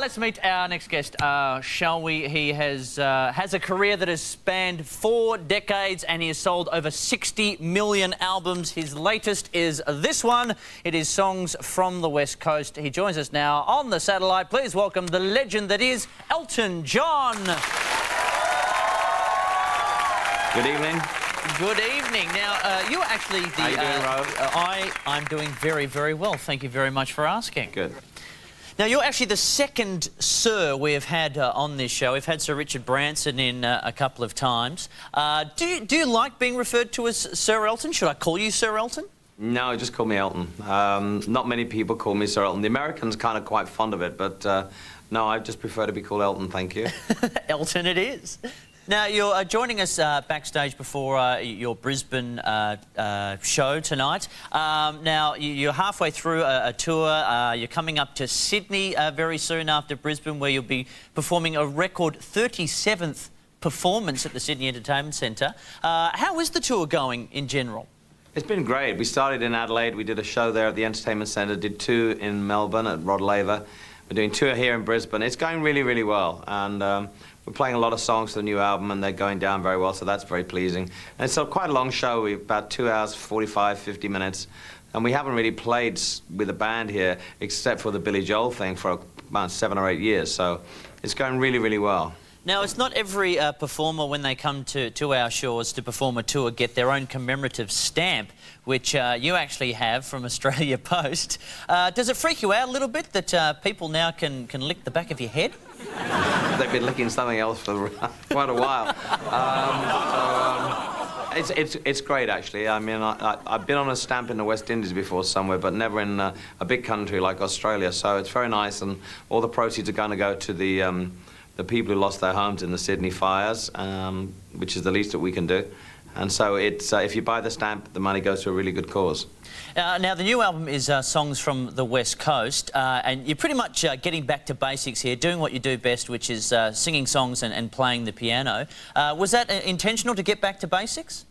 Let's meet our next guest, shall we? He has a career that has spanned 4 decades and he has sold over 60 million albums. His latest is this one. It is Songs from the West Coast. He joins us now on the satellite. Please welcome the legend that is Elton John. Good evening. Good evening. Now, you are actually the... How you doing, Rove? I'm doing very, very well. Thank you very much for asking. Good. Now, you're actually the second Sir we have had on this show. We've had Sir Richard Branson in a couple of times. Do you like being referred to as Sir Elton? Should I call you Sir Elton? No, just call me Elton. Not many people call me Sir Elton. The Americans kind of quite fond of it, but no, I just prefer to be called Elton, thank you. Elton it is. Now, you're joining us backstage before your Brisbane show tonight. Now, you're halfway through a tour. You're coming up to Sydney very soon after Brisbane, where you'll be performing a record 37th performance at the Sydney Entertainment Centre. How is the tour going in general? It's been great. We started in Adelaide. We did a show there at the Entertainment Centre, did 2 in Melbourne at Rod Laver. We're doing 2 here in Brisbane. It's going really, really well. And we're playing a lot of songs for the new album and they're going down very well, so that's very pleasing. And it's quite a long show. We've about 2 hours, 45, 50 minutes. And we haven't really played with a band here except for the Billy Joel thing for about 7 or 8 years. So it's going really, really well. Now, it's not every performer, when they come to our shores to perform a tour, get their own commemorative stamp, which you actually have from Australia Post. Does it freak you out a little bit that people now can lick the back of your head? They've been licking something else for quite a while. It's great, actually. I mean, I've been on a stamp in the West Indies before somewhere, but never in a big country like Australia, so it's very nice, and all the proceeds are going to go to the people who lost their homes in the Sydney fires, which is the least that we can do. And so it's, if you buy the stamp, the money goes to a really good cause. Now, the new album is Songs from the West Coast, and you're pretty much getting back to basics here, doing what you do best, which is singing songs and playing the piano. Was that intentional to get back to basics?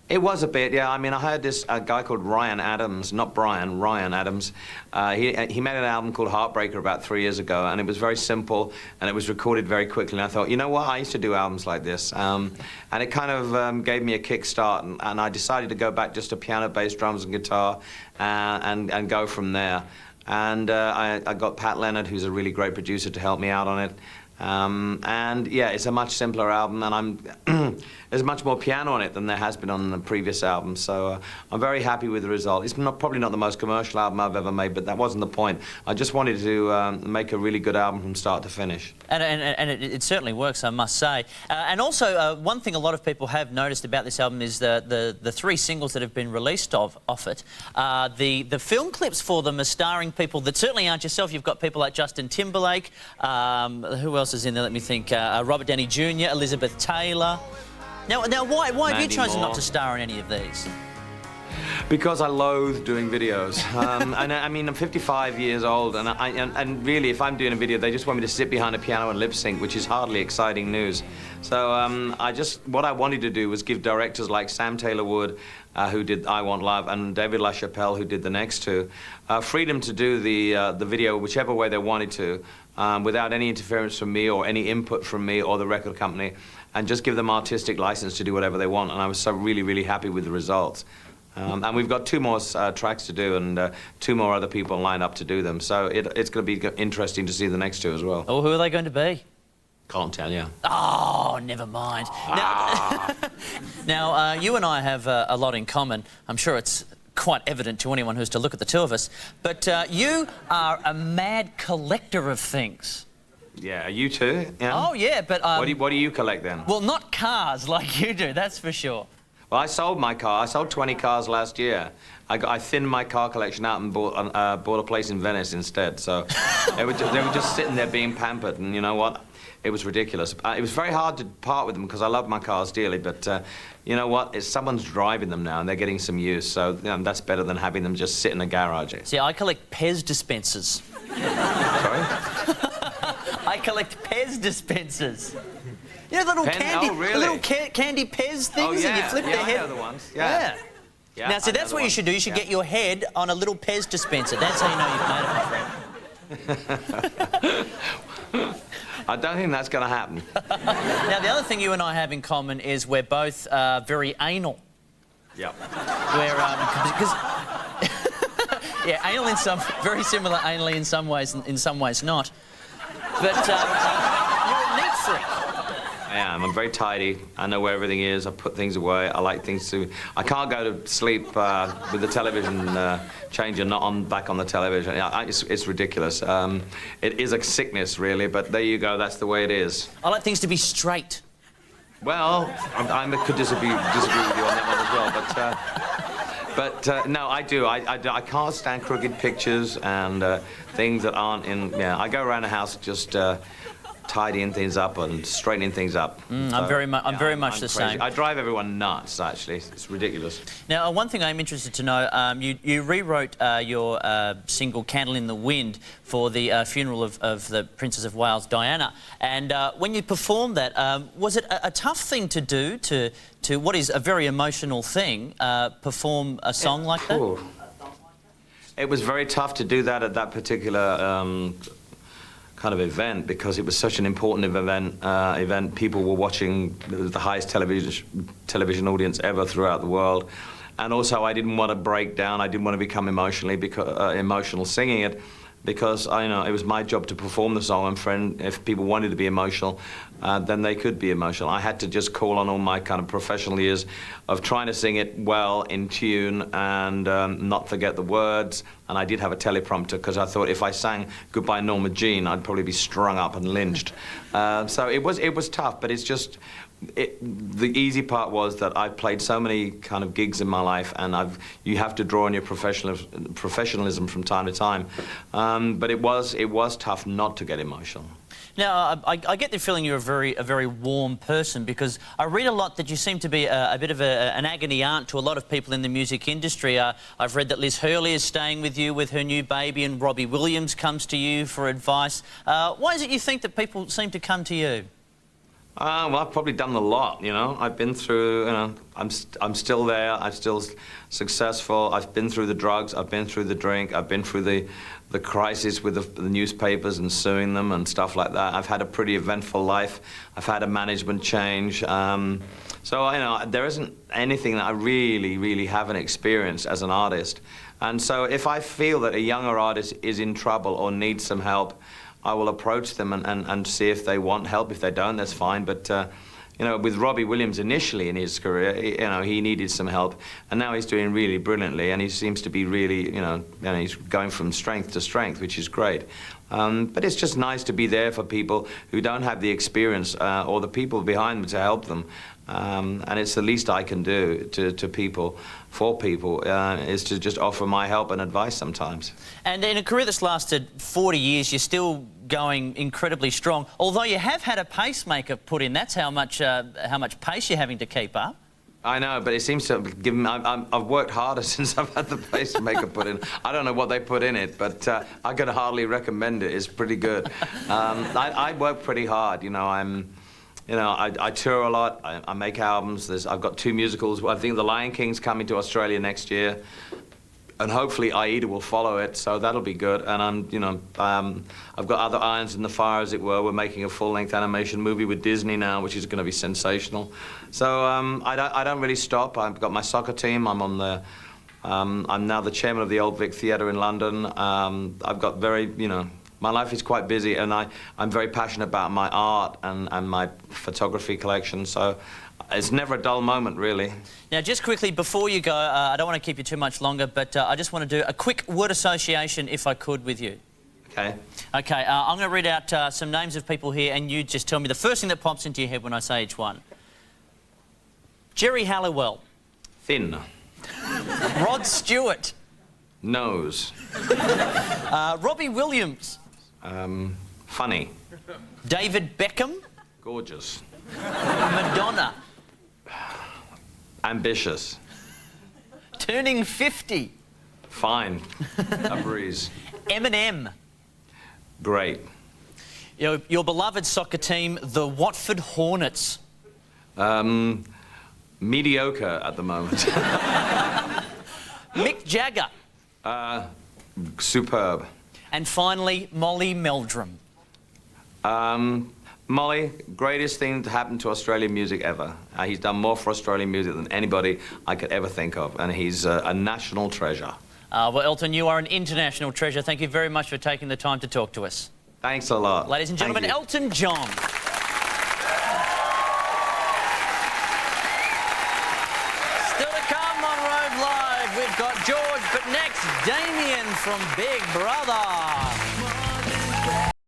It was a bit, yeah. I mean, I heard this guy called Ryan Adams, not Brian, Ryan Adams. He made an album called Heartbreaker about 3 years ago, and it was very simple, and it was recorded very quickly. And I thought, you know what, I used to do albums like this. And it kind of gave me a kickstart, and I decided to go back just to piano, bass, drums, and guitar, and go from there. And I got Pat Leonard, who's a really great producer, to help me out on it. And yeah, it's a much simpler album, and there's much more piano on it than there has been on the previous album, so I'm very happy with the result. It's probably not the most commercial album I've ever made, but that wasn't the point. I just wanted to make a really good album from start to finish. And it certainly works, I must say. And also, one thing a lot of people have noticed about this album is the 3 singles that have been released off it. The film clips for them are starring people that certainly aren't yourself. You've got people like Justin Timberlake, who else is in there? Let me think. Robert Downey Jr., Elizabeth Taylor. Now, why have you chosen not to star in any of these? Because I loathe doing videos. And I mean, I'm 55 years old, and really, if I'm doing a video, they just want me to sit behind a piano and lip sync, which is hardly exciting news. So what I wanted to do was give directors like Sam Taylor Wood, who did I Want Love, and David LaChapelle, who did the next 2, freedom to do the video whichever way they wanted to, without any interference from me or any input from me or the record company, and just give them artistic license to do whatever they want. And I was so really, really happy with the results. And we've got 2 more tracks to do, and 2 more other people lined up to do them. So it's going to be interesting to see the next 2 as well. Oh, who are they going to be? Can't tell you. Oh, never mind. Now, you and I have a lot in common. I'm sure it's quite evident to anyone who's to look at the 2 of us. But you are a mad collector of things. Yeah, you too? Yeah. Oh, yeah, but... What do you collect then? Well, not cars like you do, that's for sure. Well, I sold my car. I sold 20 cars last year. I thinned my car collection out and bought a place in Venice instead. So they were just sitting there being pampered, and you know what? It was ridiculous. It was very hard to part with them because I love my cars dearly, but you know what? Someone's driving them now and they're getting some use, so you know, that's better than having them just sit in a garage. See, I collect Pez dispensers. Sorry? I collect Pez dispensers. You know the little candy, really? the little candy Pez things, oh, yeah. and you flip the head. I know the ones. Yeah. Yeah. Now, see, that's what you should do. You should get your head on a little Pez dispenser. That's how you know you've made it, my friend. I don't think that's going to happen. Now, the other thing you and I have in common is we're both very anal. Yep. We're, because... yeah, anal in some... Very similar anally in some ways, in some ways not. But you're a neat freak. I am. I'm very tidy. I know where everything is. I put things away. I like things to... I can't go to sleep with the television changer not on back on the television. It's ridiculous. It is a sickness, really, but there you go. That's the way it is. I like things to be straight. Well, I could disagree with you on that one as well, but no, I do. I can't stand crooked pictures and things that aren't in... Yeah, I go around the house just... tidying things up and straightening things up. I'm very much the crazy. same. I drive everyone nuts, actually. It's ridiculous. Now, one thing I'm interested to know, you rewrote your single Candle in the Wind for the funeral of the Princess of Wales, Diana. And when you performed that, was it a tough thing to do, to what is a very emotional thing, perform a song like that? It was very tough to do that at that particular kind of event, because it was such an important event. People were watching. It was the highest television audience ever throughout the world, and also I didn't want to break down. I didn't want to become emotional singing it, because I know it was my job to perform the song, and if people wanted to be emotional, then they could be emotional. I had to just call on all my kind of professional ears of trying to sing it well, in tune, and not forget the words. And I did have a teleprompter, because I thought if I sang Goodbye Norma Jean, I'd probably be strung up and lynched. So it was tough, but it's just... the easy part was that I've played so many kind of gigs in my life, and you have to draw on your professionalism from time to time. But it was tough not to get emotional. Now, I get the feeling you're a very warm person, because I read a lot that you seem to be a bit of an agony aunt to a lot of people in the music industry. I've read that Liz Hurley is staying with you with her new baby, and Robbie Williams comes to you for advice. Why is it you think that people seem to come to you? Well, I've probably done a lot, you know. I've been through, you know, I'm still there. I'm still successful. I've been through the drugs. I've been through the drink. I've been through the crisis with the newspapers and suing them and stuff like that. I've had a pretty eventful life. I've had a management change. So, you know, there isn't anything that I really haven't experienced as an artist. And so if I feel that a younger artist is in trouble or needs some help, I will approach them and see if they want help. If they don't, that's fine. But you know, with Robbie Williams initially in his career, you know, he needed some help, and now he's doing really brilliantly, and he seems to be really, you know, he's going from strength to strength, which is great. But it's just nice to be there for people who don't have the experience or the people behind them to help them. And it's the least I can do to people, for people, is to just offer my help and advice sometimes. And in a career that's lasted 40 years, you're still going incredibly strong. Although you have had a pacemaker put in, that's how much pace you're having to keep up. I know, but it seems to have given me... I've worked harder since I've had the pacemaker put in. I don't know what they put in it, but I could hardly recommend it. It's pretty good. I work pretty hard, you know. I tour a lot. I make albums. I've got 2 musicals. I think The Lion King's coming to Australia next year, and hopefully Aida will follow it. So that'll be good. And I've got other irons in the fire, as it were. We're making a full-length animation movie with Disney now, which is going to be sensational. So I don't really stop. I've got my soccer team. I'm now the chairman of the Old Vic Theatre in London. I've got my life is quite busy, and I'm very passionate about my art and my photography collection, so it's never a dull moment, really. Now, just quickly, before you go, I don't want to keep you too much longer, but I just want to do a quick word association, if I could, with you. Okay. Okay, I'm going to read out some names of people here, and you just tell me the first thing that pops into your head when I say each one. Jerry Halliwell. Thin. Rod Stewart. Nose. Robbie Williams. Funny. David Beckham. Gorgeous. Madonna. Ambitious. Turning 50. Fine. A breeze. Eminem. Great. Your beloved soccer team, the Watford Hornets. Mediocre at the moment. Mick Jagger. Superb. And finally, Molly Meldrum. Molly, greatest thing to happen to Australian music ever. He's done more for Australian music than anybody I could ever think of, and he's a national treasure. Well, Elton, you are an international treasure. Thank you very much for taking the time to talk to us. Thanks a lot. Ladies and gentlemen, Elton John. Still to come on Rove Live, we've got George, but next, Damien from Big Brother.